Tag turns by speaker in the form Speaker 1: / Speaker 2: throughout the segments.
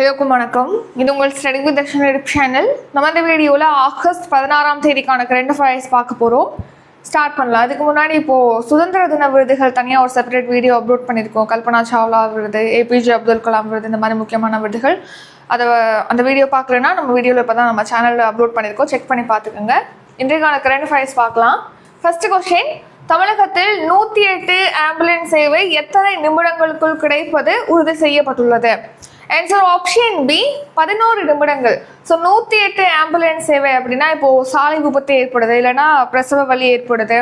Speaker 1: எல்லோருக்கும் வணக்கம். இது உங்கள் study with Darshan YouTube channel. நம்ம இந்த வீடியோவில் ஆகஸ்ட் 16ஆம் தேதிக்கான கரண்ட் அஃபேர்ஸ் பார்க்க போகிறோம். ஸ்டார்ட் பண்ணலாம். அதுக்கு முன்னாடி இப்போது சுதந்திர தின விருதுகள் தனியாக ஒரு செப்பரேட் வீடியோ அப்லோட் பண்ணியிருக்கோம். கல்பனா சாவ்லா விருது, ஏபிஜே அப்துல் கலாம் விருது, இந்த மாதிரி முக்கியமான விருதுகள். அந்த வீடியோ பார்க்கலன்னா நம்ம வீடியோவில் இப்போ தான் நம்ம சேனலில் அப்லோட் பண்ணியிருக்கோம். செக் பண்ணி பார்த்துக்கோங்க. இன்றைக்கான கரண்ட் அஃபேர்ஸ் பார்க்கலாம். ஃபர்ஸ்ட் கொஸ்டின், தமிழகத்தில் 108 ஆம்புலன்ஸ் சேவை எத்தனை நிமிடங்களுக்குள் கிடைப்பது உறுதி செய்யப்பட்டுள்ளது? ஆன்சர் ஆப்ஷன் பி 11 நிமிடங்கள். ஸோ 108 ஆம்புலன்ஸ் சேவை அப்படின்னா இப்போது சாலை விபத்து ஏற்படுது, இல்லைனா பிரசவ வலி ஏற்படுது,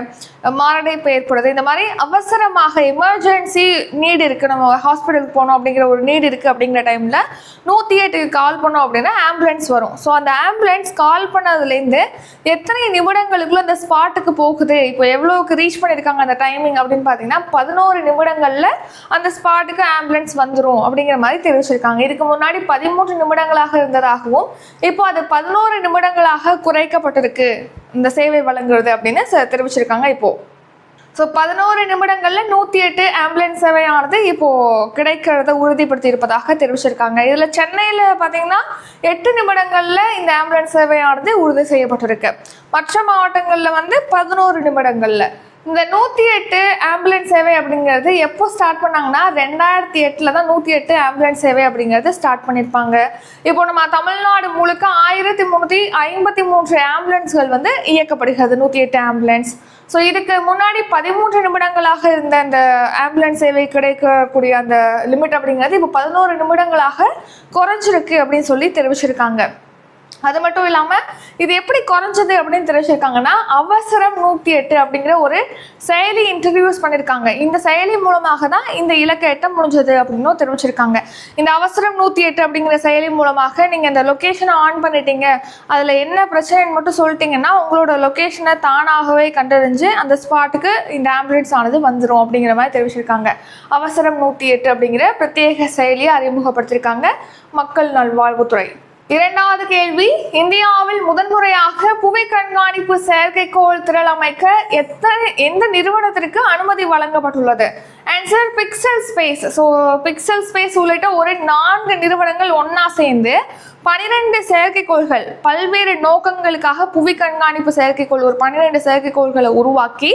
Speaker 1: மாரடைப்பு ஏற்படுது, இந்த மாதிரி அவசரமாக எமர்ஜென்சி நீடு இருக்குது, நம்ம ஹாஸ்பிட்டலுக்கு போகணும் அப்படிங்கிற ஒரு நீடு இருக்குது அப்படிங்கிற டைமில் 108 கால் பண்ணோம் அப்படின்னா ஆம்புலன்ஸ் வரும். ஸோ அந்த ஆம்புலன்ஸ் கால் பண்ணதுலேருந்து எத்தனை நிமிடங்களுக்குள்ள அந்த ஸ்பாட்டுக்கு போகுது, இப்போ எவ்வளோக்கு ரீச் பண்ணியிருக்காங்க அந்த டைமிங் அப்படின்னு பார்த்தீங்கன்னா 11 நிமிடங்களில் அந்த ஸ்பாட்டுக்கு ஆம்புலன்ஸ் வந்துடும் அப்படிங்கிற மாதிரி தெரிவிச்சிருக்காங்க. இதுக்கு முன்னாடி 13 நிமிடங்களாக இருந்ததாகவும் இப்போ அது 11 நிமிடங்களாக குறைக்கப்பட்டிருக்கு இந்த சேவை வழங்குறது அப்படின்னு தெரிவிச்சிருக்காங்க. இப்போ ஸோ 11 நிமிடங்கள்ல 108 ஆம்புலன்ஸ் சேவையானது இப்போ கிடைக்கிறத உறுதிப்படுத்தி இருப்பதாக தெரிவிச்சிருக்காங்க. இதுல சென்னையில பாத்தீங்கன்னா 8 நிமிடங்கள்ல இந்த ஆம்புலன்ஸ் சேவையானது உறுதி செய்யப்பட்டிருக்கு. மற்ற மாவட்டங்கள்ல 11 நிமிடங்கள்ல. இந்த 108 ஆம்புலன்ஸ் சேவை அப்படிங்கிறது எப்போ ஸ்டார்ட் பண்ணாங்கன்னா 2008 தான் 108 ஆம்புலன்ஸ் சேவை அப்படிங்கிறது ஸ்டார்ட் பண்ணியிருப்பாங்க. இப்போ நம்ம தமிழ்நாடு முழுக்க 1353 ஆம்புலன்ஸ்கள் இயக்கப்படுகிறது, 108 ஆம்புலன்ஸ். ஸோ இதுக்கு முன்னாடி 13 நிமிடங்களாக இருந்த அந்த ஆம்புலன்ஸ் சேவை கிடைக்கக்கூடிய அந்த லிமிட் அப்படிங்கிறது இப்போ 11 நிமிடங்களாக குறைஞ்சிருக்கு அப்படின்னு சொல்லி தெரிவிச்சிருக்காங்க. அது மட்டும் இல்லாமல் இது எப்படி குறைஞ்சது அப்படின்னு தெரிவிச்சிருக்காங்கன்னா, அவசரம் 108 அப்படிங்கிற ஒரு செயலி இன்ட்ரடியூஸ் பண்ணியிருக்காங்க. இந்த செயலி மூலமாக தான் இந்த இலக்கை எட்ட முடிஞ்சது அப்படின்னு தெரிவிச்சிருக்காங்க. இந்த அவசரம் 108 அப்படிங்கிற செயலி மூலமாக நீங்கள் இந்த லொக்கேஷனை ஆன் பண்ணிட்டீங்க, அதில் என்ன பிரச்சனைன்னு மட்டும் சொல்லிட்டீங்கன்னா உங்களோட லொக்கேஷனை தானாகவே கண்டறிஞ்சு அந்த ஸ்பாட்டுக்கு இந்த ஆம்புலன்ஸ் ஆனது வந்துடும் அப்படிங்கிற மாதிரி தெரிவிச்சிருக்காங்க. அவசரம் 108 அப்படிங்கிற பிரத்யேக செயலியை அறிமுகப்படுத்தியிருக்காங்க மக்கள் நல்வாழ்வுத்துறை. இரண்டாவது கேள்வி, இந்தியாவில் முதன்முறையாக புவி கண்காணிப்பு செயற்கைக்கோள் திரள் அமைக்க எந்த நிறுவனத்திற்கு அனுமதி வழங்கப்பட்டுள்ளது? Answer pixel space. So pixel space உள்ளிட்ட ஒரு 4 நிறுவனங்கள் ஒன்னா சேர்ந்து 12 செயற்கைக்கோள்கள், பல்வேறு நோக்கங்களுக்காக புவி கண்காணிப்பு செயற்கைக்கோள் ஒரு 12 செயற்கைக்கோள்களை உருவாக்கி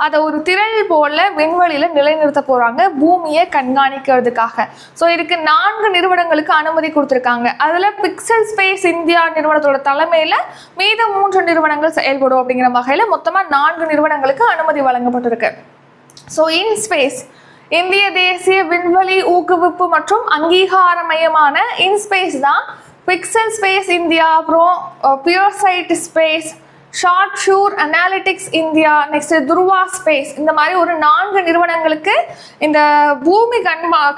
Speaker 1: அதை ஒரு திரள் போல விண்வெளியில நிலைநிறுத்த போறாங்க, பூமியை கண்காணிக்கிறதுக்காக. ஸோ இதுக்கு 4 நிறுவனங்களுக்கு அனுமதி கொடுத்துருக்காங்க. அதுல பிக்சல் ஸ்பேஸ் இந்தியா நிறுவனத்தோட தலைமையில மீதம் 3 நிறுவனங்கள் செயல்படும் அப்படிங்கிற வகையில மொத்தமா 4 நிறுவனங்களுக்கு அனுமதி வழங்கப்பட்டிருக்கு. ஸோ இன்ஸ்பேஸ், இந்திய தேசிய விண்வெளி ஊக்குவிப்பு மற்றும் அங்கீகார மையமான இன்ஸ்பேஸ் தான் பிக்சல் ஸ்பேஸ் இந்தியா, அப்புறம் Puresight Space, short sure analytics India, next Dhruva Space, இந்த மாதிரி ஒரு 4 நிறுவனங்களுக்கு இந்த பூமி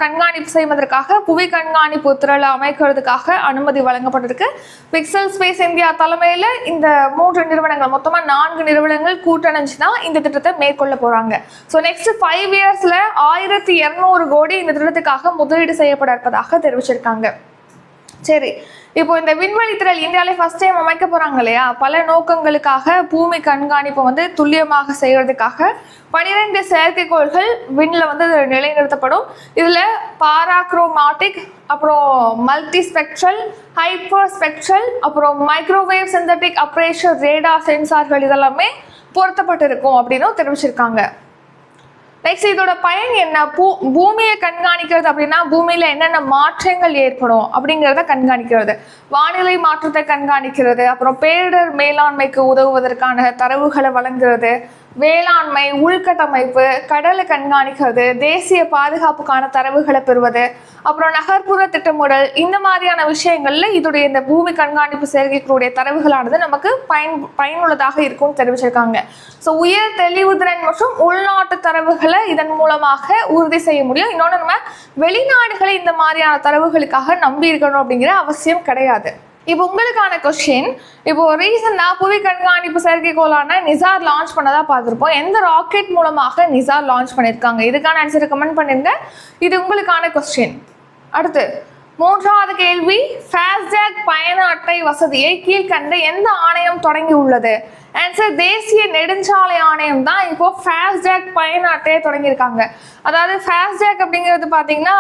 Speaker 1: கண்காணிப்பு செய்வதற்காக புவி கண்காணிப்பு திரளை அமைக்கிறதுக்காக அனுமதி வழங்கப்பட்டிருக்கு. பிக்சல் ஸ்பேஸ் இந்தியா தலைமையில் இந்த 3 நிறுவனங்கள், மொத்தமாக 4 நிறுவனங்கள் கூட்டணிஞ்சு தான் இந்த திட்டத்தை மேற்கொள்ள போறாங்க. ஸோ நெக்ஸ்ட் 5 இயர்ஸ்ல 1200 கோடி இந்த திட்டத்துக்காக முதலீடு செய்யப்பட இருப்பதாக தெரிவிச்சிருக்காங்க. சரி, இப்போ இந்த விண்வெளி திரள் இந்தியாவிலே ஃபர்ஸ்ட் டைம் அமைக்க போறாங்க இல்லையா, பல நோக்கங்களுக்காக பூமி கண்காணிப்பை துல்லியமாக செய்யறதுக்காக 12 செயற்கைக்கோள்கள் விண்ணில் நிலைநிறுத்தப்படும். இதுல பாராக்ரோமாட்டிக், அப்புறம் மல்டி ஸ்பெக்ட்ரல், ஹைப்பர் ஸ்பெக்ட்ரல், அப்புறம் மைக்ரோவேவ் சிந்தட்டிக் அப்பரேச்சர் ரேடார் சென்சார்கள் இதெல்லாமே பொருத்தப்பட்டிருக்கும் அப்படின்னு தெரிவிச்சிருக்காங்க. நெக்ஸ்ட் இதோட பயன் என்ன? பூமியை கண்காணிக்கிறது அப்படின்னா பூமியில என்னென்ன மாற்றங்கள் ஏற்படும் அப்படிங்கிறத கண்காணிக்கிறது, வானிலை மாற்றத்தை கண்காணிக்கிறது, அப்புறம் பேரிடர் மேலாண்மைக்கு உதவுவதற்கான தரவுகளை வழங்குறது, வேளாண்மை, உள்கட்டமைப்பு, கடலை கண்காணிக்கிறது, தேசிய பாதுகாப்புக்கான தரவுகளை பெறுவது, அப்புறம் நகர்ப்புற திட்டமிடல், இந்த மாதிரியான விஷயங்கள்ல இதோடைய இந்த பூமி கண்காணிப்பு செயற்கைகளுடைய தரவுகளானது நமக்கு பயனுள்ளதாக இருக்கும்னு தெரிவிச்சிருக்காங்க. ஸோ உயர் தெளிவுதிறன் மற்றும் உள்நாட்டு தரவுகளை இதன் மூலமாக உறுதி செய்ய முடியும். இன்னொன்று, நம்ம வெளிநாடுகளை இந்த மாதிரியான தரவுகளுக்காக நம்பி இருக்கணும் அப்படிங்கிற அவசியம் கிடையாது. இப்போ உங்களுக்கான கொஸ்டின், இப்போ ரீசெண்டா புவி கண்காணிப்பு செயற்கைக்கோளான நிசார் லான்ச் பண்ணதா பார்த்துருப்போம். எந்த ராக்கெட் மூலமாக நிசார் லான்ச் பண்ணியிருக்காங்க? இதுக்கான ஆன்சரை கமெண்ட் பண்ணுங்க. இது உங்களுக்கான கொஸ்டின். அடுத்து 3வது கேள்வி, ஃபாஸ்டாக் பயண அட்டை வசதியை கீழ்கண்ட எந்த ஆணையம் தொடங்கி உள்ளது? ஆன்சர் தேசிய நெடுஞ்சாலை ஆணையம் தான் இப்போ ஃபாஸ்டாக் பயண அட்டையை தொடங்கியிருக்காங்க. அதாவது ஃபாஸ்டாக் அப்படிங்கிறது பார்த்தீங்கன்னா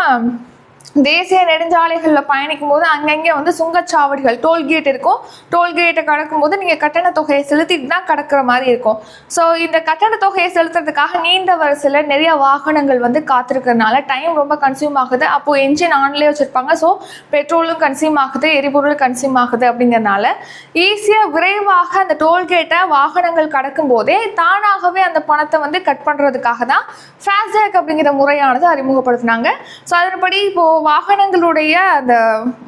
Speaker 1: தேசிய நெடுஞ்சாலைகளில் பயணிக்கும் போது அங்கங்கே வந்து சுங்கச்சாவடிகள் டோல்கேட் இருக்கும். டோல்கேட்டை கடக்கும் போது நீங்கள் கட்டண தொகையை செலுத்திட்டு தான் கடக்கிற மாதிரி இருக்கும். ஸோ இந்த கட்டண தொகையை செலுத்துறதுக்காக நீண்ட வரிசையில் நிறைய வாகனங்கள் வந்து காத்திருக்கிறதுனால டைம் ரொம்ப கன்சியூம் ஆகுது. அப்போது என்ஜின் ஆன்லேயே வச்சுருப்பாங்க. ஸோ பெட்ரோலும் கன்சியூம் ஆகுது, எரிபொருள் கன்சியூம் ஆகுது. அப்படிங்கிறதுனால ஈஸியாக விரைவாக அந்த டோல்கேட்டை வாகனங்கள் கடக்கும் போதே தானாகவே அந்த பணத்தை வந்து கட் பண்ணுறதுக்காக தான் ஃபாஸ்டேக் அப்படிங்கிற முறையானது அறிமுகப்படுத்தினாங்க. ஸோ அதன்படி இப்போது வாகனங்களுடைய அந்த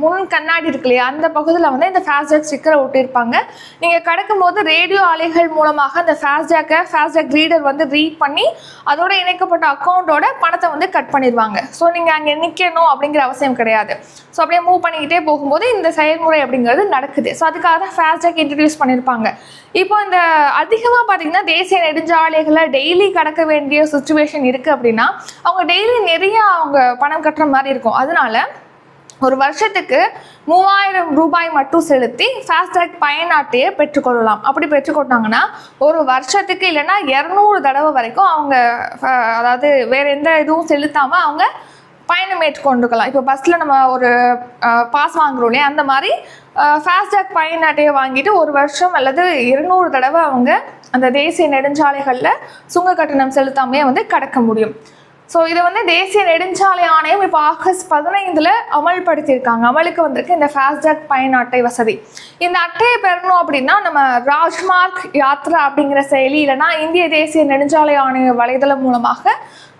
Speaker 1: முன் கண்ணாடி இருக்கு இல்லையா, அந்த பகுதியில் வந்து இந்த ஃபாஸ்டேக் ஸ்டிக்கரை ஒட்டியிருப்பாங்க. நீங்கள் கடக்கும் போது ரேடியோ அலைகள் மூலமாக அந்த ஃபாஸ்டேக் ரீடர் வந்து ரீட் பண்ணி அதோட இணைக்கப்பட்ட அக்கௌண்ட்டோட பணத்தை வந்து கட் பண்ணிடுவாங்க. ஸோ நீங்கள் அங்கே நிற்கணும் அப்படிங்கிற அவசியம் கிடையாது. ஸோ அப்படியே மூவ் பண்ணிக்கிட்டே போகும்போது இந்த செயல்முறை அப்படிங்கிறது நடக்குது. ஸோ அதுக்காக தான் ஃபாஸ்டேக் இன்ட்ரடியூஸ் பண்ணியிருப்பாங்க. இப்போ இந்த அதிகமாக பார்த்தீங்கன்னா தேசிய நெடுஞ்சாலைகளை டெய்லி கடக்க வேண்டிய சுச்சுவேஷன் இருக்குது அப்படின்னா அவங்க டெய்லி நிறைய அவங்க பணம் கட்டுற மாதிரி இருக்கும். அதனால ஒரு வருஷத்துக்கு 3000 ரூபாய் மட்டும் செலுத்தி ஃபாஸ்டேக் பயண அட்டையை பெற்றுக்கொள்ளலாம். அப்படி பெற்றுக்கொண்டாங்கன்னா ஒரு வருஷத்துக்கு இல்லைன்னா 200 தடவை வரைக்கும் அவங்க அதாவது வேறு எந்த இதுவும் செலுத்தாமல் அவங்க பயணம் மேற்கொண்டுக்கலாம். இப்போ பஸ்ஸில் நம்ம ஒரு பாஸ் வாங்குறோம் இல்லையா, அந்த மாதிரி ஃபாஸ்டேக் பயண அட்டையை வாங்கிட்டு ஒரு வருஷம் அல்லது 200 தடவை அவங்க அந்த தேசிய நெடுஞ்சாலைகளில் சுங்க கட்டணம் செலுத்தாமையே வந்து கடக்க முடியும். ஸோ இதை வந்து தேசிய நெடுஞ்சாலை ஆணையம் இப்போ ஆகஸ்ட் 15 அமல்படுத்தியிருக்காங்க. அமலுக்கு வந்திருக்கு இந்த ஃபாஸ்டேக் பயண அட்டை வசதி. இந்த அட்டையை பெறணும் அப்படின்னா நம்ம ராஜ்மார்க் யாத்ரா அப்படிங்கிற செயலி இல்லைன்னா இந்திய தேசிய நெடுஞ்சாலை ஆணைய வலைதளம் மூலமாக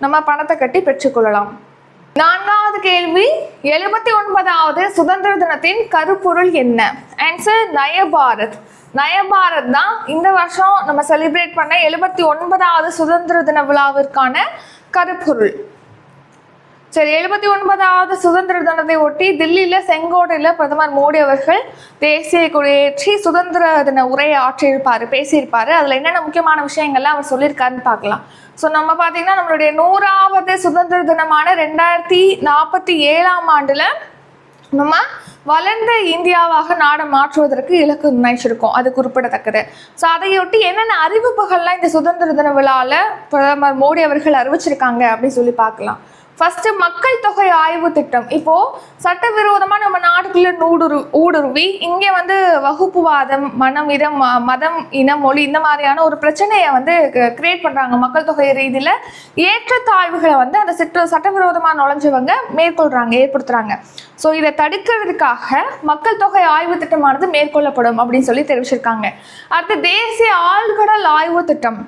Speaker 1: நம்ம பணத்தை கட்டி பெற்றுக்கொள்ளலாம். 4வது கேள்வி, 79வது சுதந்திர தினத்தின் கருப்பொருள் என்ன? ஆன்சர் நயபாரத். நயபாரத் தான் இந்த வருஷம் நம்ம செலிப்ரேட் பண்ண 79வது சுதந்திர தின விழாவிற்கான கருப்பொருள். சரி, 79வது சுதந்திர தினத்தை ஒட்டி தில்லியில் செங்கோட்டையில் பிரதமர் மோடி அவர்கள் தேசிய கொடியேற்றி சுதந்திர தின உரையை பேசியிருப்பார். அதில் என்னென்ன முக்கியமான விஷயங்கள்லாம் அவர் சொல்லியிருக்காருன்னு பார்க்கலாம். ஸோ நம்ம பார்த்தீங்கன்னா நம்மளுடைய 100வது சுதந்திர தினமான 2047ஆம் ஆண்டில் நம்ம வளர்ந்த இந்தியாவாக நாடை மாற்றுவதற்கு இலக்கு நிர்ணயிச்சிருக்கோம். அது குறிப்பிடத்தக்கது. ஸோ அதையொட்டி என்னென்ன அறிவிப்புகள்லாம் இந்த சுதந்திர தின விழாவில் பிரதமர் மோடி அவர்கள் அறிவிச்சிருக்காங்க அப்படின்னு சொல்லி பார்க்கலாம். ஃபர்ஸ்ட் மக்கள் தொகை ஆய்வு திட்டம். இப்போ சட்டவிரோதமா நம்ம நாடுக்குள்ள ஊடுருவி இங்கே வந்து வகுப்புவாதம், மதம், இனம், மொழி இந்த மாதிரியான ஒரு பிரச்சனையை வந்து கிரியேட் பண்றாங்க. மக்கள் தொகை ரீதியில ஏற்றத்தாழ்வுகளை வந்து அந்த சட்டவிரோதமா நுழைஞ்சவங்க ஏற்படுத்துறாங்க. ஸோ இதை தடுக்கிறதுக்காக மக்கள் தொகை ஆய்வு திட்டமானது மேற்கொள்ளப்படும் அப்படின்னு சொல்லி தெரிவிச்சிருக்காங்க. அடுத்து தேசிய ஆழ்கடல் ஆய்வு திட்டம்.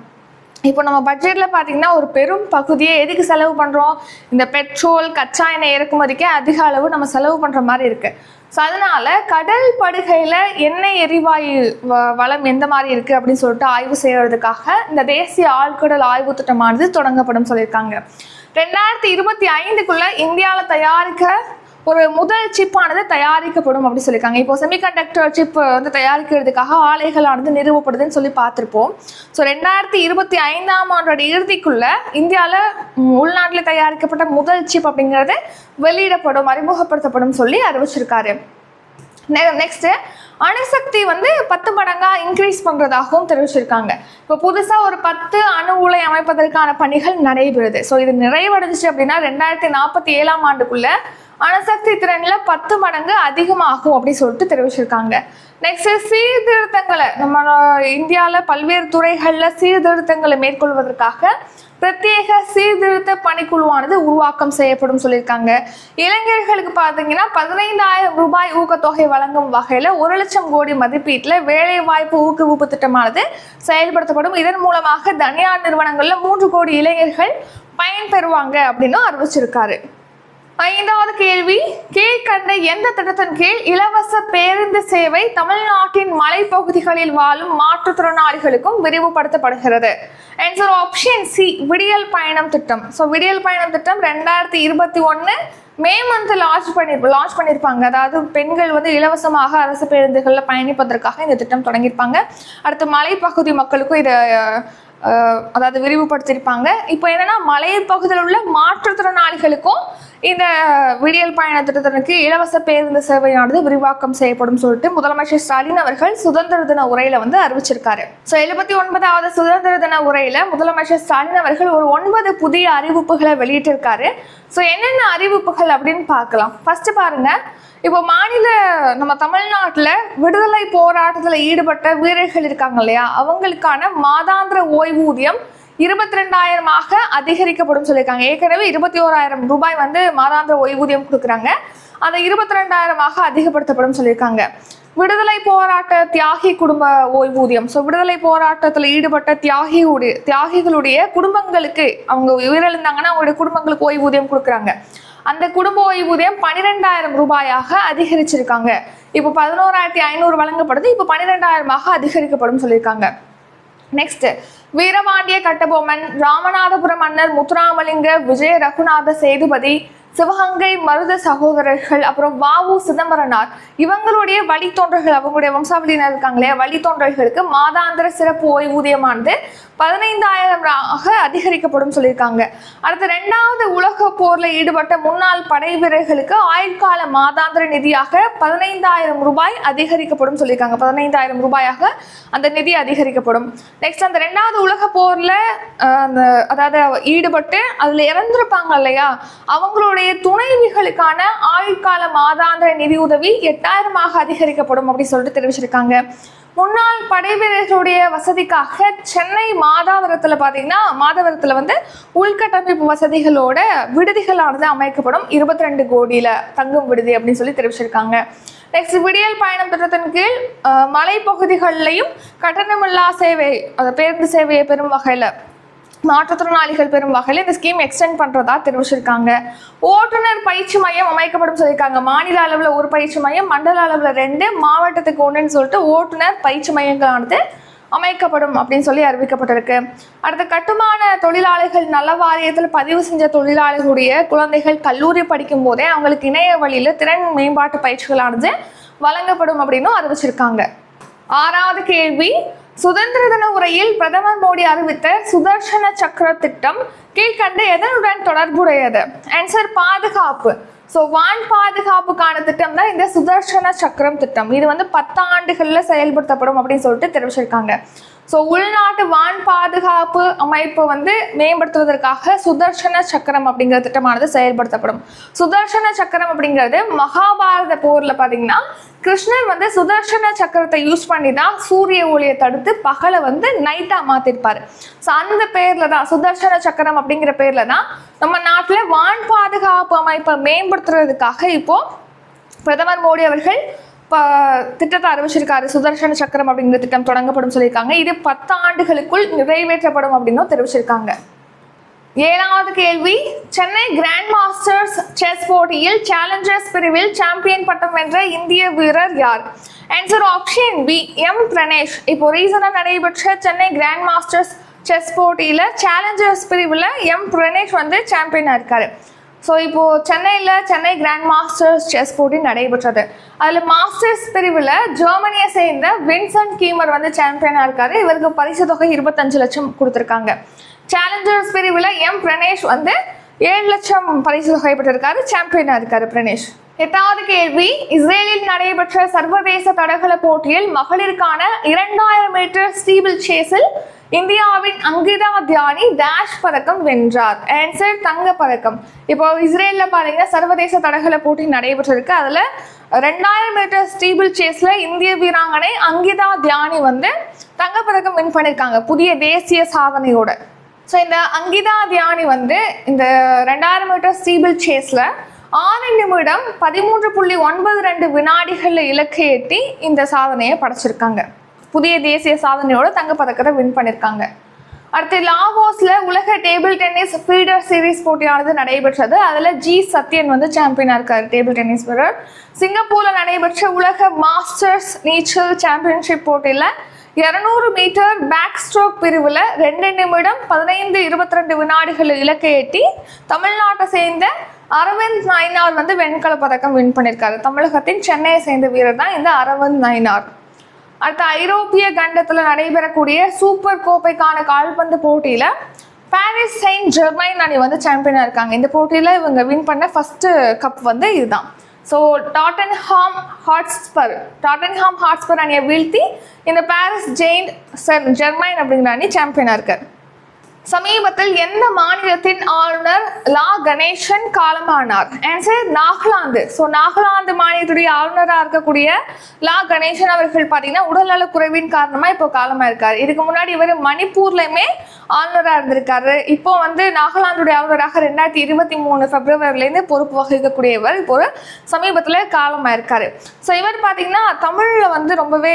Speaker 1: இப்போ நம்ம பட்ஜெட்டில் பார்த்தீங்கன்னா ஒரு பெரும் பகுதியை எதுக்கு செலவு பண்ணுறோம்? இந்த பெட்ரோல், கச்சா எண்ணெய் இறக்குமதிக்கு அதிக அளவு நம்ம செலவு பண்ணுற மாதிரி இருக்குது. ஸோ அதனால் கடல் படுகையில் எண்ணெய் எரிவாயு வளம் எந்த மாதிரி இருக்குது அப்படின்னு சொல்லிட்டு ஆய்வு செய்வதற்காக இந்த தேசிய ஆழ்கடல் ஆய்வு திட்டமானது தொடங்கப்படும் சொல்லியிருக்காங்க. 2025க்குள்ளே இந்தியாவில் தயாரிக்க ஒரு முதல் சிப்பானது தயாரிக்கப்படும் அப்படின்னு சொல்லியிருக்காங்க. இப்போ செமிகண்டக்டர் சிப் வந்து தயாரிக்கிறதுக்காக ஆலைகளானது நிறுவப்படுதுன்னு சொல்லி பார்த்துருப்போம். ஸோ 2025ஆம் ஆண்டோட இறுதிக்குள்ள இந்தியாவில் உள்நாட்டில் தயாரிக்கப்பட்ட முதல் சிப் அப்படிங்கிறது அறிமுகப்படுத்தப்படும் சொல்லி அறிவிச்சிருக்காரு. நெக்ஸ்ட் அணுசக்தி வந்து 10 மடங்கா இன்க்ரீஸ் பண்ணுறதாகவும் தெரிவிச்சிருக்காங்க. இப்போ புதுசாக ஒரு 10 அணு உலை அமைப்பதற்கான பணிகள் நடைபெறுது. ஸோ இது நிறைவடைஞ்சிச்சு அப்படின்னா 2047ஆம் ஆண்டுக்குள்ள அணுசக்தி திறனில் 10 மடங்கு அதிகமாகும் அப்படின்னு சொல்லிட்டு தெரிவிச்சிருக்காங்க. நெக்ஸ்ட் சீர்திருத்தங்களை நம்ம இந்தியாவில் பல்வேறு துறைகளில் சீர்திருத்தங்களை மேற்கொள்வதற்காக பிரத்யேக சீர்திருத்த பணிக்குழுவானது உருவாக்கம் செய்யப்படும் சொல்லியிருக்காங்க. இளைஞர்களுக்கு பார்த்தீங்கன்னா 15,000 ரூபாய் ஊக்கத்தொகை வழங்கும் வகையில் 1 லட்சம் கோடி மதிப்பீட்டில் வேலைவாய்ப்பு ஊக்குவிப்பு திட்டமானது செயல்படுத்தப்படும். இதன் மூலமாக தனியார் நிறுவனங்களில் 3 கோடி இளைஞர்கள் பயன்பெறுவாங்க அப்படின்னு அறிவிச்சிருக்காரு. 5வது கேள்வி, கீழ்கண்ட எந்த திட்டத்தின் கீழ் இலவச பேருந்து சேவை தமிழ்நாட்டின் மலைப்பகுதிகளில் வாழும் மாற்றுத்திறனாளிகளுக்கும் விரிவுபடுத்தப்படுகிறது? ஆன்சர் ஆப்ஷன் சி, விடியல் பயணம் திட்டம். ஸோ விடியல் பயணம் திட்டம் 2021 மே மந்த் லான்ச் பண்ணியிருப்பாங்க. அதாவது பெண்கள் வந்து இலவசமாக அரசு பேருந்துகளில் பயணிப்பதற்காக இந்த திட்டம் தொடங்கியிருப்பாங்க. அடுத்து மலைப்பகுதி மக்களுக்கும் இதை அதாவது விரிவுபடுத்தியிருப்பாங்க. இப்போ என்னன்னா மலைப்பகுதியில் உள்ள மாற்றுத்திறனாளிகளுக்கும் இந்த விடியல் பயண திட்டத்திற்கு இலவச பேருந்து சேவையானது விரிவாக்கம் செய்யப்படும் சொல்லிட்டு முதலமைச்சர் ஸ்டாலின் அவர்கள் சுதந்திர தின உரையில வந்து அறிவிச்சிருக்காரு. 79வது சுதந்திர தின உரையில முதலமைச்சர் ஸ்டாலின் அவர்கள் ஒரு 9 புதிய அறிவிப்புகளை வெளியிட்டிருக்காரு. என்னென்ன அறிவிப்புகள் அப்படின்னு பார்க்கலாம். ஃபர்ஸ்ட் பாருங்க, இப்போ நம்ம தமிழ்நாட்டில் விடுதலை போராட்டத்தில் ஈடுபட்ட வீரர்கள் இருக்காங்க இல்லையா, அவங்களுக்கான மாதாந்திர ஓய்வூதியம் 22,000 அதிகரிக்கப்படும் சொல்லியிருக்காங்க. ஏற்கனவே 21,000 ரூபாய் வந்து மாதாந்திர ஓய்வூதியம் கொடுக்குறாங்க. அதை 22,000 அதிகப்படுத்தப்படும் சொல்லியிருக்காங்க. விடுதலை போராட்ட தியாகி குடும்ப ஓய்வூதியம், விடுதலை போராட்டத்தில் ஈடுபட்ட தியாகிகளுடைய குடும்பங்களுக்கு, அவங்க உயிரிழந்தாங்கன்னா அவங்களுடைய குடும்பங்களுக்கு ஓய்வூதியம் கொடுக்குறாங்க. அந்த குடும்ப ஓய்வூதியம் 12,000 ரூபாயாக அதிகரிச்சிருக்காங்க. இப்போ 11,500 வழங்கப்படுது, இப்போ 12,000 அதிகரிக்கப்படும் சொல்லியிருக்காங்க. நெக்ஸ்ட், வீரபாண்டிய கட்டபொம்மன், ராமநாதபுரம் மன்னர் முத்துராமலிங்க, விஜய ரகுநாத சேதுபதி, சிவகங்கை மருத சகோதரர்கள், அப்புறம் வ.உ. சிதம்பரனார், இவங்களுடைய வழித்தோன்றர்கள், அவங்களுடைய வம்சாவளியினர் இருக்காங்களே, வழித்தோன்றல்களுக்கு மாதாந்திர சிறப்பு ஓய்வூதியமானது 15,000 அதிகரிக்கப்படும் சொல்லியிருக்காங்க. அடுத்து 2வது உலக போர்ல ஈடுபட்ட முன்னாள் படை வீரர்களுக்கு ஆயுட்கால மாதாந்திர நிதியாக 15,000 ரூபாய் அதிகரிக்கப்படும் சொல்லியிருக்காங்க. 15,000 ரூபாயாக அந்த நிதி அதிகரிக்கப்படும். நெக்ஸ்ட், அந்த 2வது உலக போர்ல அதாவது ஈடுபட்டு அதுல இறந்திருப்பாங்க இல்லையா, அவங்களுடைய துணைவிகளுக்கான ஆயுட்கால மாதாந்திர நிதி உதவி 8,000 அதிகரிக்கப்படும் அப்படின்னு சொல்லிட்டு தெரிவிச்சிருக்காங்க. முன்னாள் படை வீரர்களுடைய வசதிக்காக சென்னை மாதவரத்துல வந்து உள்கட்டமைப்பு வசதிகளோட விடுதிகளானது அமைக்கப்படும். 22 கோடியில தங்கும் விடுதி அப்படின்னு சொல்லி தெரிவிச்சிருக்காங்க. நெக்ஸ்ட், விடியல் பயணம் திட்டத்தின் கீழ் மலைப்பகுதிகளிலையும் கட்டணமில்லா சேவை, பேருந்து சேவையை பெறும் வகையில மாற்றுத்திறனாளிகள் பெறும் வகையில் இந்த ஸ்கீம் எக்ஸ்டெண்ட் பண்றதா தெரிவிச்சிருக்காங்க. ஓட்டுநர் பயிற்சி மையம் அமைக்கப்படும் சொல்லியிருக்காங்க. மாநில அளவில் ஒரு பயிற்சி மையம், மண்டல அளவில் 2, மாவட்டத்துக்கு 1ன்னு சொல்லிட்டு ஓட்டுநர் பயிற்சி மையங்களானது அமைக்கப்படும் அப்படின்னு சொல்லி அறிவிக்கப்பட்டிருக்கு. அடுத்த, கட்டுமான தொழிலாளர்கள் நல வாரியத்தில் பதிவு செஞ்ச தொழிலாளர்களுடைய குழந்தைகள் கல்லூரி படிக்கும் போதே அவங்களுக்கு இணைய வழியில திறன் மேம்பாட்டு பயிற்சிகளானது வழங்கப்படும் அப்படின்னு அறிவிச்சிருக்காங்க. 6வது கேள்வி, சுதந்திர தின உரையில் பிரதமர் மோடி அறிவித்த சுதர்சன சக்கர திட்டம் கீழ்கண்ட எதனுடன் தொடர்புடையது? ஆன்சர், பாதுகாப்பு. வான் பாதுகாப்புக்கான திட்டம் தான் இந்த சுதர்சன சக்கரம் திட்டம். இது வந்து 10 ஆண்டுகள்ல செயல்படுத்தப்படும் அப்படின்னு சொல்லிட்டு தெரிவிச்சிருக்காங்க. உள்நாட்டு வான் பாதுகாப்பு அமைப்பு வந்து மேம்படுத்துவதற்காக சுதர்சன சக்கரம் அப்படிங்கிற திட்டமானது செயல்படுத்தப்படும். சுதர்சன சக்கரம் அப்படிங்கிறது மகாபாரத போர்ல பாத்தீங்கன்னா கிருஷ்ணர் வந்து சுதர்சன சக்கரத்தை யூஸ் பண்ணி தான் சூரிய ஒளியை தடுத்து பகலை வந்து நைட்டா மாத்திருப்பாரு. அந்த பேர்ல தான் சுதர்சன சக்கரம் அப்படிங்கிற பேர்ல தான் நம்ம நாட்டுல வான் பாதுகாப்பு அமைப்பை மேம்படுத்துறதுக்காக இப்போ பிரதமர் மோடி அவர்கள் திட்டத்தை அறிவிச்சிருக்காரு. சுதர்சன சக்கரம் அப்படிங்கிற திட்டம் தொடங்கப்படும் சொல்லியிருக்காங்க. இது 10 ஆண்டுகளுக்குள் நிறைவேற்றப்படும் அப்படின்னு தெரிவிச்சிருக்காங்க. 7வது கேள்வி, சென்னை கிராண்ட் மாஸ்டர்ஸ் செஸ் போட்டியில் சேலஞ்சர்ஸ் பிரிவில் சாம்பியன் பட்டம் வென்ற இந்திய வீரர் யார்? Answer, option B, M Pranesh. இப்போ ரீசனா நடைபெற்ற சென்னை கிராண்ட் மாஸ்டர்ஸ் செஸ் போட்டியில சேலஞ்சர்ஸ் பிரிவில் எம் பிரணேஷ் வந்து சாம்பியனா இருக்காரு. இப்போ சென்னை கிராண்ட் மாஸ்டர்ஸ் செஸ் போட்டி நடைபெற்றது. அதில் மாஸ்டர்ஸ் பிரிவில் ஜெர்மனியை சேர்ந்த வின்சென்ட் கீமர் வந்து சாம்பியனாக இருக்காரு. இவருக்கு பரிசு தொகை 25 லட்சம் கொடுத்துருக்காங்க. சேலஞ்சர்ஸ் பிரிவில் எம் பிரணேஷ் வந்து 7 லட்சம் பரிசு தொகை பெற்றிருக்காரு, சாம்பியனாக இருக்காரு பிரணேஷ். 8வது கேள்வி, இஸ்ரேலில் நடைபெற்ற சர்வதேச தடகள போட்டியில் மகளிருக்கான 2000 மீட்டர் ஸ்டீபிள் சேஸில் இந்தியாவின் அங்கிதா தியானி டேஷ் பதக்கம் வென்றார். ஆன்சர், தங்க பதக்கம். இப்போ இஸ்ரேல்ல பாத்தீங்கன்னா சர்வதேச தடகள போட்டி நடைபெற்றிருக்கு. அதுல 2000 மீட்டர் ஸ்டீபிள் சேஸ்ல இந்திய வீராங்கனை அங்கிதா தியானி வந்து தங்கப்பதக்கம் வின் பண்ணியிருக்காங்க, புதிய தேசிய சாதனையோட. இந்த அங்கிதா தியானி வந்து இந்த 2000 மீட்டர் ஸ்டீபிள் சேஸ்ல 6 நிமிடம் 13.92 வினாடிகள்ல இலக்கை எட்டி இந்த சாதனையை படைச்சிருக்காங்க. புதிய தேசிய சாதனையோட தங்கப்பதக்கத்தை வின் பண்ணியிருக்காங்க. அடுத்து, லாவோஸ்ல உலக டேபிள் டென்னிஸ் ஃபீடர் சீரீஸ் போட்டியானது நடைபெற்றது. அதுல ஜி சத்யன் வந்து சாம்பியனா இருக்காரு, டேபிள் டென்னிஸ் வீரர். சிங்கப்பூர்ல நடைபெற்ற உலக மாஸ்டர்ஸ் நீச்சல் சாம்பியன்ஷிப் போட்டியில 200 மீட்டர் பேக் ஸ்ட்ரோக் பிரிவில் 2 நிமிடம் 15.22 வினாடிகள் இலக்கை எட்டி தமிழ்நாட்டை சேர்ந்த அரவிந்த் நயினார் வந்து வெண்கல பதக்கம் வின் பண்ணியிருக்காரு. தமிழகத்தின் சென்னையை சேர்ந்த வீரர் தான் இந்த அரவிந்த் நயினார். அடுத்த, ஐரோப்பிய கண்டத்தில் நடைபெறக்கூடிய சூப்பர் கோப்பைக்கான கால்பந்து போட்டியில பாரிஸ் செயின்ட் ஜெர்மைன் அணி வந்து சாம்பியனாக இருக்காங்க. இந்த போட்டியில் இவங்க வின் பண்ண ஃபர்ஸ்ட் கப் வந்து இதுதான். ஸோ டாட்டன்ஹாம் ஹாட்ஸ்பர் அணியை வீழ்த்தி இந்த பாரிஸ் செயின்ட் ஜெர்மைன் அப்படிங்கிற அணி சாம்பியனாக இருக்கார். சமீபத்தில் எந்த மாநிலத்தின் ஆளுநர் லா கணேசன் காலமானார்? ஆன்சர் நாகாலாந்து. ஸோ நாகாலாந்து மாநிலத்துடைய ஆளுநராக இருக்கக்கூடிய லா கணேசன் அவர்கள் பார்த்தீங்கன்னா உடல்நல குறைவின் காரணமாக இப்போ காலமாக இருக்காரு. இதுக்கு முன்னாடி இவர் மணிப்பூர்லையுமே ஆளுநராக இருந்திருக்காரு. இப்போ வந்து நாகாலாந்துடைய ஆளுநராக 2023 பிப்ரவரிலேருந்து பொறுப்பு வகிக்கக்கூடியவர் இப்போ ஒரு சமீபத்தில் காலமாக இருக்காரு. ஸோ இவர் பார்த்தீங்கன்னா தமிழில் வந்து ரொம்பவே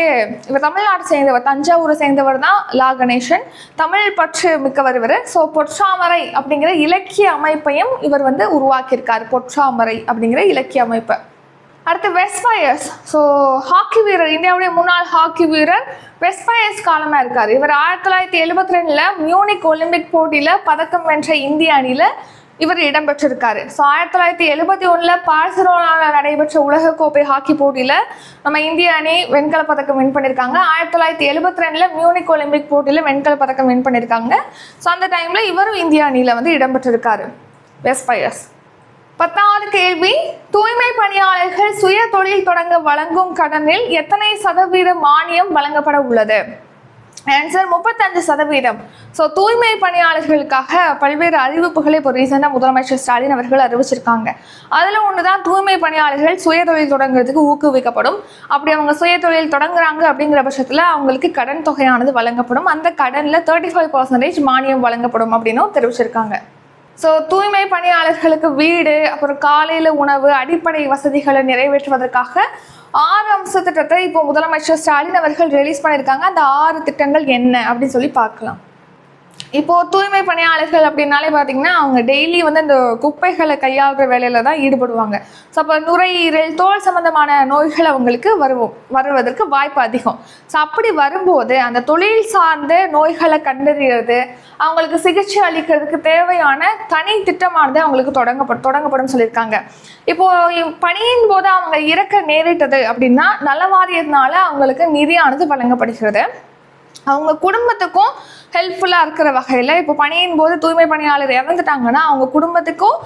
Speaker 1: இவர் தமிழ்நாட்டை சேர்ந்தவர், தஞ்சாவூரை சேர்ந்தவர் தான் லா கணேசன். தமிழ் பற்று மிக்கவர் இவர். ஸோ பொற்றாமரை அப்படிங்கிற இலக்கிய அமைப்பையும் இவர் வந்து உருவாக்கியிருக்காரு. பொற்றாமரை அப்படிங்கிற இலக்கிய அமைப்பை. அடுத்து வெஸ்பயர்ஸ். ஸோ ஹாக்கி வீரர், இந்தியாவுடைய முன்னாள் ஹாக்கி வீரர் வெஸ்பயர்ஸ் காலமாக இருக்கார். இவர் 1972 மியூனிக் ஒலிம்பிக் போட்டியில் பதக்கம் வென்ற இந்திய அணியில் இவர் இடம்பெற்றிருக்காரு. ஸோ 1971 பார்சிலோனாவில் நடைபெற்ற உலகக்கோப்பை ஹாக்கி போட்டியில் நம்ம இந்திய அணி வெண்கல பதக்கம் வின் பண்ணியிருக்காங்க. 1972 மியூனிக் ஒலிம்பிக் போட்டியில் வெண்கல பதக்கம் வின் பண்ணியிருக்காங்க. ஸோ அந்த டைமில் இவரும் இந்திய அணியில் வந்து இடம்பெற்றிருக்காரு வெஸ்பயர்ஸ். 10வது கேள்வி, தூய்மை பணியாளர்கள் சுய தொழில் தொடங்க வழங்கும் கடனில் எத்தனை சதவீத மானியம் வழங்கப்பட உள்ளது? ஆன்சர் 35%. ஸோ தூய்மை பணியாளர்களுக்காக பல்வேறு அறிவிப்புகளை இப்போ ரீசெண்டாக முதலமைச்சர் ஸ்டாலின் அவர்கள் அறிவிச்சிருக்காங்க. அதில் ஒன்று தான் தூய்மை பணியாளர்கள் சுய தொழில் தொடங்குறதுக்கு ஊக்குவிக்கப்படும். அப்படி அவங்க சுய தொழில் தொடங்குறாங்க அப்படிங்கிற பட்சத்தில் அவங்களுக்கு கடன் தொகையானது வழங்கப்படும். அந்த கடனில் 35% மானியம் வழங்கப்படும் அப்படின்னும் தெரிவிச்சிருக்காங்க. ஸோ தூய்மை பணியாளர்களுக்கு வீடு, அப்புறம் காலையில் உணவு, அடிப்படை வசதிகளை நிறைவேற்றுவதற்காக 6 அம்ச திட்டத்தை இப்போ முதலமைச்சர் ஸ்டாலின் அவர்கள் ரிலீஸ் பண்ணியிருக்காங்க. அந்த 6 திட்டங்கள் என்ன அப்படின்னு சொல்லி பார்க்கலாம். இப்போது தூய்மை பணியாளர்கள் அப்படின்னாலே பார்த்தீங்கன்னா அவங்க டெய்லி வந்து இந்த குப்பைகளை கையாளுற வேலையில் தான் ஈடுபடுவாங்க. ஸோ அப்போ நுரையீரல், தோல் சம்மந்தமான நோய்கள் அவங்களுக்கு வருவதற்கு வாய்ப்பு அதிகம். ஸோ அப்படி வரும்போது அந்த தொழில் சார்ந்த நோய்களை கண்டறியறது, அவங்களுக்கு சிகிச்சை அளிக்கிறதுக்கு தேவையான தனி திட்டமானது அவங்களுக்கு தொடங்கப்படும் சொல்லியிருக்காங்க. இப்போது பணியின் போது அவங்க இறக்க நேரிட்டது அப்படின்னா நலவாரியத்தினால அவங்களுக்கு நிதியானது வழங்கப்படுகிறது. அவங்க குடும்பத்துக்கும் ஹெல்ப்ஃபுல்லாக இருக்கிற வகையில் இப்போ பணியின் போது தூய்மை பணியாளர் இறந்துட்டாங்கன்னா அவங்க குடும்பத்துக்கும்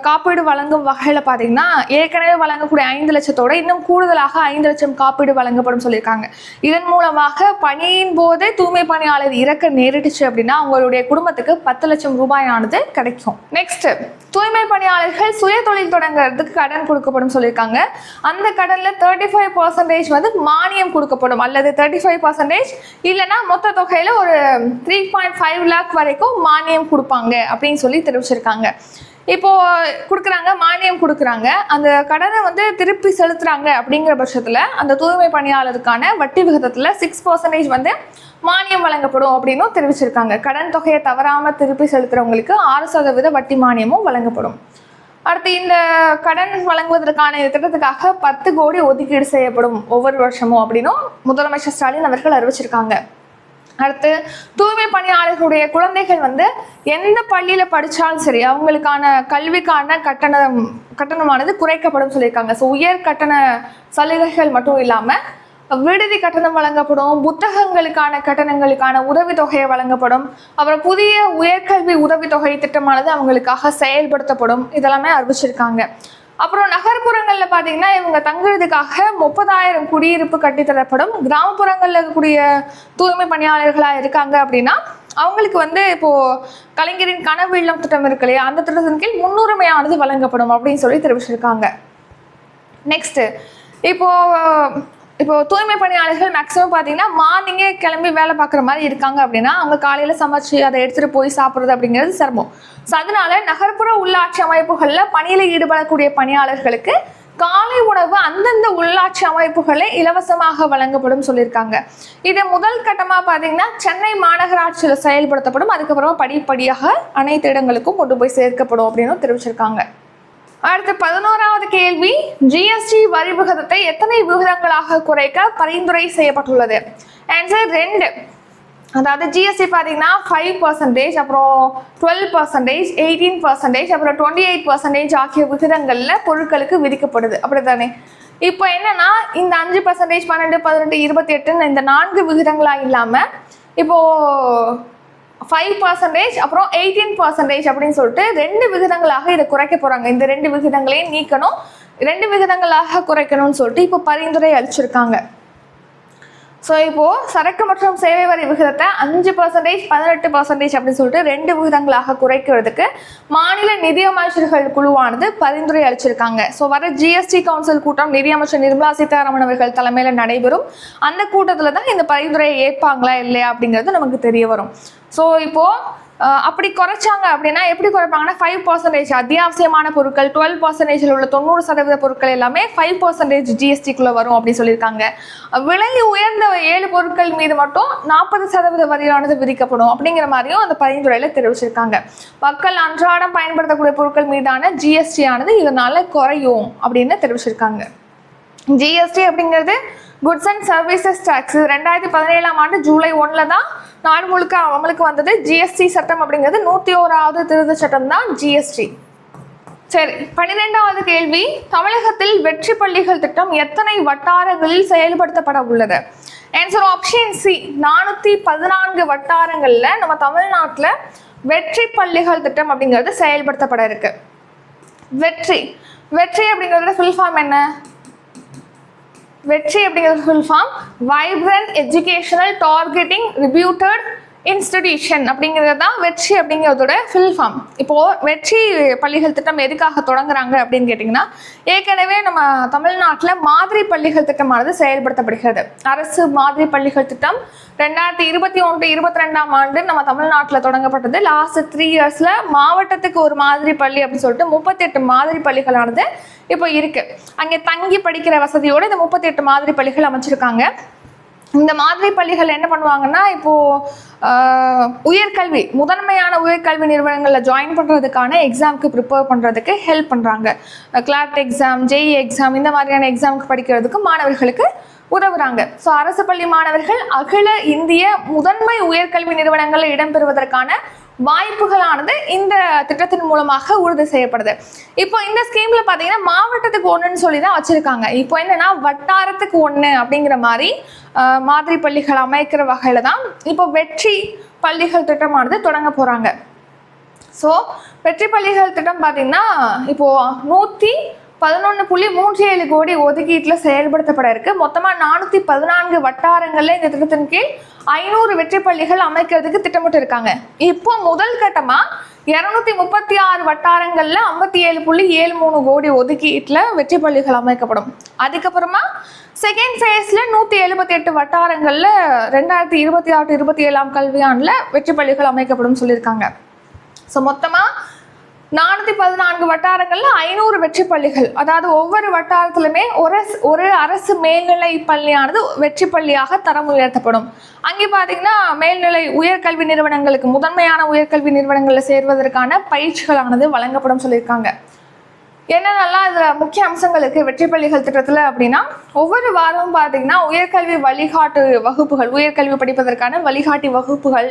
Speaker 1: காப்பீடு வழங்கும் வகையில் பார்த்தீங்கன்னா ஏற்கனவே வழங்கக்கூடிய 5 லட்சத்தோட இன்னும் கூடுதலாக 5 லட்சம் காப்பீடு வழங்கப்படும் சொல்லியிருக்காங்க. இதன் மூலமாக பணியின் போது தூய்மை பணியாளர் இறக்க நேரிட்டுச்சு அப்படின்னா அவங்களுடைய குடும்பத்துக்கு 10 லட்சம் ரூபாயானது கிடைக்கும். நெக்ஸ்ட், தூய்மை பணியாளர்கள் சுய தொழில் தொடங்குறதுக்கு கடன் கொடுக்கப்படும் சொல்லியிருக்காங்க. அந்த கடனில் 35% வந்து மானியம் கொடுக்கப்படும், அல்லது 35% இல்லைன்னா மொத்த தொகையில் ஒரு 3.5 lakh வரைக்கும் மானியம் கொடுப்பாங்க அப்படின்னு சொல்லி தெரிவிச்சிருக்காங்க. இப்போ கொடுக்குறாங்க, மானியம் கொடுக்குறாங்க. அந்த கடனை வந்து திருப்பி செலுத்துறாங்க அப்படிங்கிற பட்சத்தில் அந்த தூய்மை பணியாளருக்கான வட்டி விகிதத்தில் 6% வந்து மானியம் வழங்கப்படும் அப்படின்னும் தெரிவிச்சிருக்காங்க. கடன் தொகையை தவறாமல் திருப்பி செலுத்துறவங்களுக்கு 6% வட்டி மானியமும் வழங்கப்படும். அடுத்து இந்த கடன் வழங்குவதற்கான திட்டத்துக்காக 10 கோடி ஒதுக்கீடு செய்யப்படும் ஒவ்வொரு வருஷமும் அப்படின்னும் முதலமைச்சர் ஸ்டாலின் அவர்கள் அறிவிச்சிருக்காங்க. அடுத்து தூய்மை பணியாளர்களுடைய குழந்தைகள் வந்து எந்த பள்ளியில் படித்தாலும் சரி அவங்களுக்கான கல்விக்கான கட்டணமானது குறைக்கப்படும் சொல்லியிருக்காங்க. ஸோ உயர் கட்டண சலுகைகள் மட்டும் இல்லாமல் விடுதி கட்டணம் வழங்கப்படும், புத்தகங்களுக்கான கட்டணங்களுக்கான உதவித்தொகையை வழங்கப்படும், அப்புறம் புதிய உயர்கல்வி உதவித்தொகை திட்டமானது அவங்களுக்காக செயல்படுத்தப்படும். இதெல்லாமே அறிவிச்சிருக்காங்க. அப்புறம் நகர்ப்புறங்களில் பார்த்தீங்கன்னா இவங்க தங்குறதுக்காக 30,000 குடியிருப்பு கட்டித்தரப்படும். கிராமப்புறங்களில் இருக்கக்கூடிய தூய்மை பணியாளர்களாக இருக்காங்க அப்படின்னா அவங்களுக்கு வந்து இப்போது கலைஞரின் கனவு இல்லம் திட்டம் இருக்கு இல்லையா, அந்த திட்டத்தின் கீழ் முன்னுரிமையானது வழங்கப்படும் அப்படின்னு சொல்லி தெரிவிச்சிருக்காங்க. நெக்ஸ்ட்டு, இப்போ தூய்மை பணியாளர்கள் மேக்ஸிமம் பார்த்தீங்கன்னா மார்னிங்கே கிளம்பி வேலை பார்க்குற மாதிரி இருக்காங்க அப்படின்னா அவங்க காலையில் சமைச்சு அதை எடுத்துகிட்டு போய் சாப்பிட்றது அப்படிங்கிறது சிரமம். ஸோ அதனால நகர்ப்புற உள்ளாட்சி அமைப்புகளில் பணியில் ஈடுபடக்கூடிய பணியாளர்களுக்கு காலை உணவு அந்தந்த உள்ளாட்சி அமைப்புகளே இலவசமாக வழங்கப்படும் சொல்லியிருக்காங்க. இது முதல் கட்டமாக பார்த்தீங்கன்னா சென்னை மாநகராட்சியில் செயல்படுத்தப்படும். அதுக்கப்புறமா படிப்படியாக அனைத்து இடங்களுக்கும் கொண்டு போய் சேர்க்கப்படும் அப்படின்னு தெரிவிச்சிருக்காங்க. அடுத்து 11வது கேள்வி, ஜிஎஸ்டி வரி விகிதத்தை எத்தனை விகிதங்களாக குறைக்க பரிந்துரை செய்யப்பட்டுள்ளது? ஆன்சர் 2. அதாவது ஜிஎஸ்டி பார்த்தீங்கன்னா 5%, அப்புறம் 12%, 18%, அப்புறம் 28% ஆகிய விகிதங்களில் பொருட்களுக்கு விதிக்கப்படுது. அப்படி தானே? இப்போ என்னன்னா இந்த 5%, 12, 18, 28 இந்த 4 விகிதங்களாக இல்லாமல் இப்போது 5% அப்புறம் 18% அப்படின்னு சொல்லிட்டு 2 விகிதங்களாக இதை குறைக்க போறாங்க. இந்த 2 விகிதங்களையும் நீக்கணும், 2 விகிதங்களாக குறைக்கணும்னு சொல்லிட்டு இப்போ பரிந்துரை அளிச்சிருக்காங்க. ஸோ இப்போ சரக்கு மற்றும் சேவை வரி விகிதத்தை 5%, 18% அப்படின்னு சொல்லிட்டு 2 விகிதங்களாக குறைக்கிறதுக்கு மாநில நிதியமைச்சர்கள் குழுவானது பரிந்துரை அளிச்சிருக்காங்க. ஸோ வர ஜிஎஸ்டி கவுன்சில் கூட்டம் நிதியமைச்சர் நிர்மலா சீதாராமன் அவர்கள் தலைமையில் நடைபெறும். அந்த கூட்டத்தில் தான் இந்த பரிந்துரையை ஏற்பாங்களா இல்லையா அப்படிங்கிறது நமக்கு தெரிய வரும். ஸோ இப்போ அப்படி குறைச்சாங்க அப்படின்னா எப்படி குறைப்பாங்கன்னா 5% அத்தியாவசியமான பொருட்கள், 12% உள்ள 90% பொருட்கள் எல்லாமே 5% ஜிஎஸ்டிக்குள்ள வரும் அப்படின்னு சொல்லியிருக்காங்க. விலை உயர்ந்த 7 பொருட்கள் மீது மட்டும் 40% வரியானது விதிக்கப்படும் அப்படிங்கிற மாதிரியும் அந்த பரிந்துரையில தெரிவிச்சிருக்காங்க. மக்கள் அன்றாடம் பயன்படுத்தக்கூடிய பொருட்கள் மீதான ஜிஎஸ்டி ஆனது இதனால குறையும் அப்படின்னு தெரிவிச்சிருக்காங்க. ஜிஎஸ்டி அப்படிங்கிறது குட்ஸ் அண்ட் சர்வீசஸ் டாக்ஸ் 2017ஆம் ஆண்டு ஜூலை 1 தான் நாடு முழுக்க அமலுக்கு வந்தது. ஜிஎஸ்டி சட்டம் அப்படிங்கிறது 101வது திருத்த சட்டம் தான் ஜிஎஸ்டி. சரி, 12வது கேள்வி, தமிழகத்தில் வெற்றி பள்ளிகள் திட்டம் எத்தனை வட்டாரங்களில் செயல்படுத்தப்பட உள்ளது? ஆன்சர் ஆப்ஷன் சி, 414 வட்டாரங்கள்ல நம்ம தமிழ்நாட்டில் வெற்றி பள்ளிகள் திட்டம் அப்படிங்கிறது செயல்படுத்தப்பட இருக்கு. வெற்றி வெற்றி அப்படிங்கிறத ஃபுல் ஃபார்ம் என்ன? வெற்றி அப்படிங்கிறது full form vibrant educational targeting reputed institution அப்படிங்கிறது தான் வெற்றி அப்படிங்கிறதோட ஃபுல் ஃபார்ம். இப்போது வெற்றி பள்ளிகள் திட்டம் எதுக்காக தொடங்குறாங்க அப்படின்னு கேட்டிங்கன்னா, ஏற்கனவே நம்ம தமிழ்நாட்டில் மாதிரி பள்ளிகள் திட்டமானது செயல்படுத்தப்படுகிறது. அரசு மாதிரி பள்ளிகள் திட்டம் 2021-22ஆம் ஆண்டு நம்ம தமிழ்நாட்டில் தொடங்கப்பட்டது. லாஸ்ட் 3 இயர்ஸில் மாவட்டத்துக்கு ஒரு மாதிரி பள்ளி அப்படின்னு சொல்லிட்டு 38 மாதிரி பள்ளிகளானது இப்போ இருக்கு. அங்கே தங்கி படிக்கிற வசதியோடு இந்த 38 மாதிரி பள்ளிகள் அமைச்சிருக்காங்க. இந்த மாதிரி பள்ளிகள் என்ன பண்ணுவாங்கன்னா, இப்போ உயர்கல்வி முதன்மையான உயர்கல்வி நிறுவனங்களில் ஜாயின் பண்ணுறதுக்கான எக்ஸாமுக்கு ப்ரிப்பேர் பண்ணுறதுக்கு ஹெல்ப் பண்ணுறாங்க. கிளாட் எக்ஸாம், ஜேஇ எக்ஸாம் இந்த மாதிரியான எக்ஸாமுக்கு படிக்கிறதுக்கு மாணவர்களுக்கு உதவுறாங்க. ஸோ அரசு பள்ளி மாணவர்கள் அகில இந்திய முதன்மை உயர்கல்வி நிறுவனங்களில் இடம்பெறுவதற்கான வாய்ப்புகளானது இந்த திட்டத்தின் மூலமாக உறுதி செய்யப்படுது. இப்போ இந்த ஸ்கீம்ல பார்த்தீங்கன்னா மாவட்டத்துக்கு 1ன்னு சொல்லி தான் வச்சிருக்காங்க. இப்போ என்னன்னா வட்டாரத்துக்கு 1 அப்படிங்கிற மாதிரி மாதிரி பள்ளிகள் அமைக்கிற வகையில தான் இப்போ வெற்றி பள்ளிகள் திட்டமானது தொடங்க போறாங்க. ஸோ வெற்றி பள்ளிகள் திட்டம் பார்த்தீங்கன்னா இப்போ 111.37 கோடி ஒதுக்கீட்டில் செயல்படுத்தப்பட இருக்கு. மொத்தமாக 414 வட்டாரங்களில் இந்த திட்டத்தின் கீழ் 500 வெற்றி பள்ளிகள் அமைக்கிறதுக்கு திட்டமிட்டு இருக்காங்க. இப்போ முதல் கட்டமாக 236 வட்டாரங்களில் 57.73 கோடி ஒதுக்கீட்டில் வெற்றி பள்ளிகள் அமைக்கப்படும். அதுக்கப்புறமா செகண்ட் ஃபேஸில் 178 வட்டாரங்களில் 2026-27ஆம் கல்வியாண்டில் வெற்றி பள்ளிகள் அமைக்கப்படும் சொல்லியிருக்காங்க. ஸோ மொத்தமாக 414 வட்டாரங்கள்ல 500 வெற்றி பள்ளிகள், அதாவது ஒவ்வொரு வட்டாரத்திலுமே ஒரு அரசு மேல்நிலை பள்ளியானது வெற்றி பள்ளியாக தரம் உயர்த்தப்படும். அங்கே பார்த்தீங்கன்னா மேல்நிலை உயர்கல்வி நிறுவனங்களுக்கு முதன்மையான உயர்கல்வி நிறுவனங்களில் சேர்வதற்கான பயிற்சிகளானது வழங்கப்படும் சொல்லியிருக்காங்க. என்னென்னலாம் இதில் முக்கிய அம்சங்கள் இருக்குது வெற்றி பள்ளிகள் திட்டத்தில் அப்படின்னா, ஒவ்வொரு வாரமும் பார்த்தீங்கன்னா உயர்கல்வி வழிகாட்டு வகுப்புகள், உயர்கல்வி படிப்பதற்கான வழிகாட்டி வகுப்புகள்,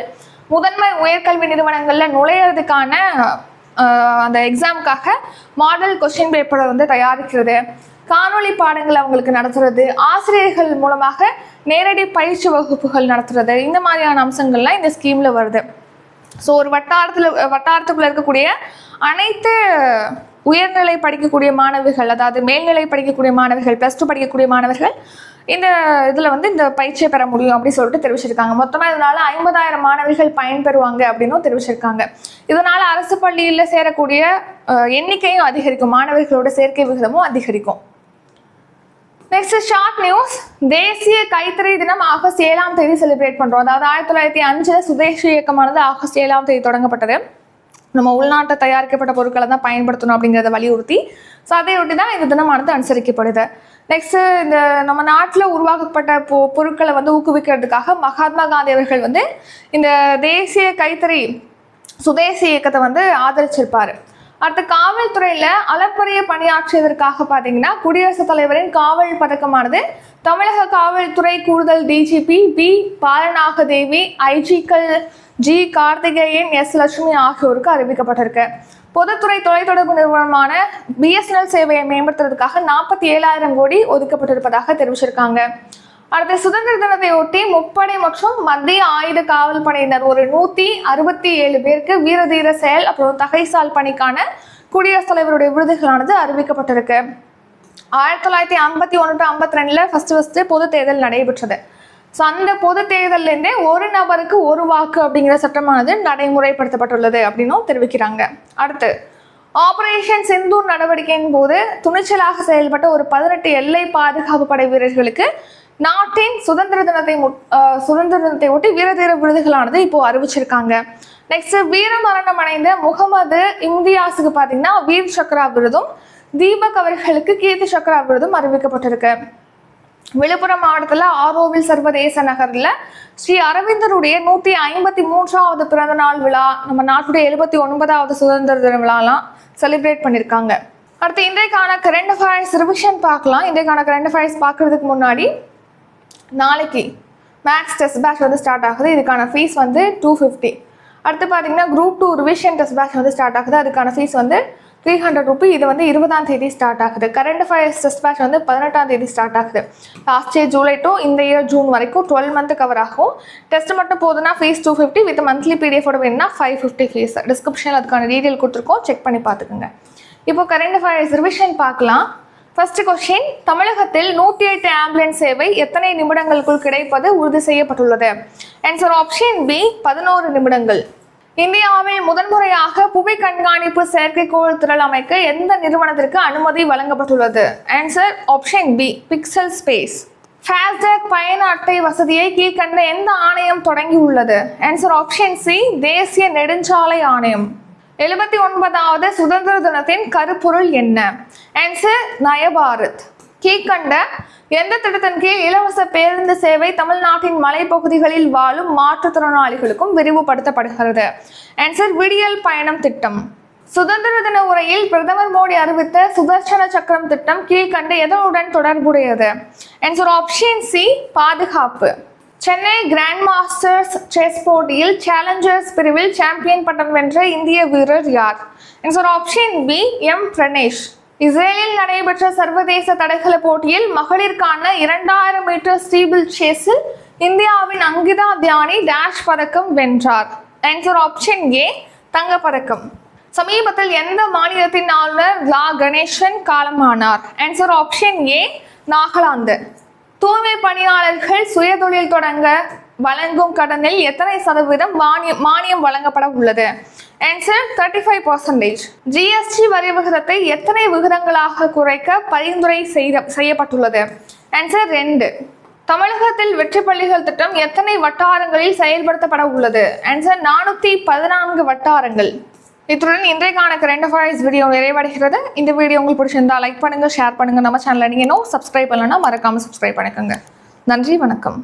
Speaker 1: முதன்மை உயர்கல்வி நிறுவனங்களில் நுழையிறதுக்கான அந்த எக்ஸாமுக்காக மாடல் கொஸ்டின் பேப்பரை வந்து தயாரிக்கிறது, காணொலி பாடங்கள் அவங்களுக்கு நடத்துறது, ஆசிரியர்கள் மூலமாக நேரடி பயிற்சி வகுப்புகள் நடத்துறது, இந்த மாதிரியான அம்சங்கள்லாம் இந்த ஸ்கீமில் வருது. ஸோ ஒரு வட்டாரத்துக்குள்ளே இருக்கக்கூடிய அனைத்து உயர்நிலை படிக்கக்கூடிய மாணவர்கள், அதாவது மேல்நிலை படிக்கக்கூடிய மாணவர்கள், +2 படிக்கக்கூடிய மாணவர்கள் இந்த இதில் வந்து இந்த பயிற்சியை பெற முடியும் அப்படின்னு சொல்லிட்டு தெரிவிச்சிருக்காங்க. மொத்தமாக இதனால் 50,000 மாணவர்கள் பயன்பெறுவாங்க அப்படின்னும் தெரிவிச்சிருக்காங்க. இதனால் அரசு பள்ளியில் சேரக்கூடிய எண்ணிக்கையும் அதிகரிக்கும், மாணவர்களோட சேர்க்கை விகிதமும் அதிகரிக்கும். Next short news. தேசிய கைத்தறி தினம் ஆகஸ்ட் 7ஆம் தேதி செலிப்ரேட் பண்ணுறோம். அதாவது 1905 சுதேசி இயக்கமானது ஆகஸ்ட் 7ஆம் தேதி தொடங்கப்பட்டது. நம்ம உள்நாட்டை தயாரிக்கப்பட்ட பொருட்களை தான் பயன்படுத்தணும் அப்படிங்கிறத வலியுறுத்தி, ஸோ அதையொட்டி தான் இந்த தினமானது அனுசரிக்கப்படுது. நெக்ஸ்ட்டு இந்த நம்ம நாட்டில் உருவாக்கப்பட்ட பொருட்களை வந்து ஊக்குவிக்கிறதுக்காக மகாத்மா காந்தி அவர்கள் வந்து இந்த தேசிய கைத்தறி சுதேசி இயக்கத்தை வந்து ஆதரிச்சிருப்பார். அடுத்து காவல்துறையில் அளப்பரிய பணியாற்றியதற்காக பார்த்தீங்கன்னா குடியரசுத் தலைவரின் காவல் பதக்கமானது தமிழக காவல்துறை கூடுதல் டிஜிபி பி பாலநாகதேவி, ஐஜிக்கள் ஜி கார்த்திகேயன், எஸ் லட்சுமி ஆகியோருக்கு அறிவிக்கப்பட்டிருக்கு. பொதுத்துறை தொலைத்தொடர்பு நிறுவனமான பிஎஸ்என்எல் சேவையை மேம்படுத்துறதுக்காக 47,000 கோடி ஒதுக்கப்பட்டிருப்பதாக தெரிவிச்சிருக்காங்க. அடுத்த சுதந்திர தினத்தை ஒட்டி முப்படை மற்றும் மத்திய ஆயுத காவல் படையினர் ஒரு 167 பேருக்கு வீரதீர செயல் அப்புறம் தகைசால் பணிக்கான குடியரசுத் தலைவருடைய விருதுகளானது அறிவிக்கப்பட்டிருக்கு. 1951 to 52 ஃபர்ஸ்ட் பொது தேர்தல் நடைபெற்றது. ஸோ அந்த பொது தேர்தலேருந்தே ஒரு நபருக்கு ஒரு வாக்கு அப்படிங்கிற சட்டமானது நடைமுறைப்படுத்தப்பட்டுள்ளது அப்படின்னும் தெரிவிக்கிறாங்க. அடுத்து ஆபரேஷன் சிந்தூர் நடவடிக்கையின் போது துணிச்சலாக செயல்பட்ட ஒரு 18 எல்லை பாதுகாப்பு படை வீரர்களுக்கு நாட்டின் சுதந்திர தினத்தை ஒட்டி வீரதீர விருதுகளானது இப்போ அறிவிச்சிருக்காங்க. நெக்ஸ்ட் வீரமரணம் அடைந்த முகமது இம்தியாஸுக்கு பார்த்தீங்கன்னா வீர் சக்ரா விருதும், தீபக் அவர்களுக்கு கீர்த்தி சக்ரா விருதும் அறிவிக்கப்பட்டிருக்கு. விழுப்புரம் மாவட்டத்தில் ஆரோவில் சர்வதேச நகரில் ஸ்ரீ அரவிந்தருடைய 153வது பிறந்த நாள் விழா, நம்ம நாட்டுடைய 79வது சுதந்திர தின விழாலாம் செலிப்ரேட் பண்ணியிருக்காங்க. அடுத்து இன்றைக்கான கரண்ட் அஃபேர்ஸ் ரிவிஷன் பார்க்கலாம். இன்றைக்கான கரண்ட் அஃபேர்ஸ் பார்க்கறதுக்கு முன்னாடி நாளைக்கு மேக்ஸ் டெஸ்ட் பேட்ச் வந்து ஸ்டார்ட் ஆகுது. இதுக்கான ஃபீஸ் வந்து 250. அடுத்து பார்த்தீங்கன்னா குரூப் 2 ரிவிஷன் டெஸ்ட் பேட்ச் வந்து ஸ்டார்ட் ஆகுது. அதுக்கான ஃபீஸ் வந்து 300 ரூபி. இது வந்து 20ஆம் தேதி ஸ்டார்ட் ஆகுது. கரண்ட் அஃபேர்ஸ் டெஸ்ட் பேட்ச் வந்து 18ஆம் தேதி ஸ்டார்ட் ஆகுது. லாஸ்ட் இயர் ஜூலை டு இந்த இயர் ஜூன் வரைக்கும் 12 மந்த் கவர் ஆகும். டெஸ்ட் மட்டும் போதுன்னா ஃபீஸ் 250, வித் மந்த்லி பிடிஎஃபோட வேணும்னா 550 ஃபீஸ். டிஸ்கிரிப்ஷனில் அதுக்கான டீட்டெயில் கொடுத்துருக்கோம், செக் பண்ணி பார்த்துக்குங்க. இப்போ கரண்ட் அஃபேர்ஸ் ரிவிஷன் பார்க்கலாம். ஃபர்ஸ்ட் கொஸ்டின், தமிழகத்தில் 108 ஆம்புலன்ஸ் சேவை எத்தனை நிமிடங்களுக்குள் கிடைப்பது உறுதி செய்யப்பட்டுள்ளது? ஆன்சர் ஆப்ஷன் பி 11 நிமிடங்கள். இந்தியாவில் முதன்முறையாக புவி கண்காணிப்பு செயற்கைக்கோள் திரள் அமைக்க எந்த நிறுவனத்திற்கு அனுமதி வழங்கப்பட்டுள்ளது? Answer option B pixel space. FASTag பயண அட்டை வசதியை கீழ்கண்ட எந்த ஆணையம் தொடங்கியுள்ளது? ஆன்சர் ஆப்ஷன் சி தேசிய நெடுஞ்சாலை ஆணையம். 79வது சுதந்திர தினத்தின் கருப்பொருள் என்ன? ஆன்சர் நயபாரத். கீழ்கண்ட எந்த திட்டத்தின் கீழ் இலவச பேருந்து சேவை தமிழ்நாட்டின் மலைப்பகுதிகளில் வாழும் மாற்றுத்திறனாளிகளுக்கும் விரிவுபடுத்தப்படுகிறது? ஆன்சர் விடியல் பயணம் திட்டம். சுதந்திர தின உரையில் பிரதமர் மோடி அறிவித்த சுதர்சன சக்கரம் திட்டம் கீழ்கண்ட எதனுடன் தொடர்புடையது? ஆன்சர் ஆப்ஷன் சி பாதுகாப்பு. சென்னை கிராண்ட் மாஸ்டர்ஸ் செஸ் போட்டியில் சேலஞ்சர்ஸ் பிரிவில் சாம்பியன் பட்டம் வென்ற இந்திய வீரர் யார்? Answer option B M Pranesh. இஸ்ரேலில் நடைபெற்ற சர்வதேச தடகள போட்டியில் மகளிருக்கான 2000 மீட்டர் ஸ்டீபிள் சேஸில் இந்தியாவின் அங்கிதா தியானி டேஷ் பதக்கம் வென்றார்? ஆன்சர் ஆப்ஷன் ஏ தங்கப்பதக்கம். சமீபத்தில் எந்த மாநிலத்தின் ஆளுநர் லா கணேசன் காலமானார்? Answer option A Nagaland. தூய்மை பணியாளர்கள் சுயதொழில் தொடங்க வழங்கும் கடனில் எத்தனை சதவீதம் மானியம் வழங்கப்பட உள்ளது? ஆன்சர் 35%. ஜிஎஸ்டி வரி விகிதத்தை எத்தனை விகிதங்களாக குறைக்க பரிந்துரை செய்யப்பட்டுள்ளது? ஆன்சர் 2. தமிழகத்தில் வெற்றி பள்ளிகள் திட்டம் எத்தனை வட்டாரங்களில் செயல்படுத்தப்பட உள்ளது? ஆன்சர் 414 வட்டாரங்கள். இத்துடன் இன்றைக்கான கரண்ட் அஃபேர்ஸ் வீடியோ நிறைவடைகிறது. இந்த வீடியோ உங்களுக்கு பிடிச்சிருந்தா லைக் பண்ணுங்க, ஷேர் பண்ணுங்க. நம்ம சேனலை நீங்க சப்ஸ்கிரைப் பண்ணலன்னா மறக்காம சப்ஸ்கிரைப் பண்ணிக்கோங்க. நன்றி, வணக்கம்.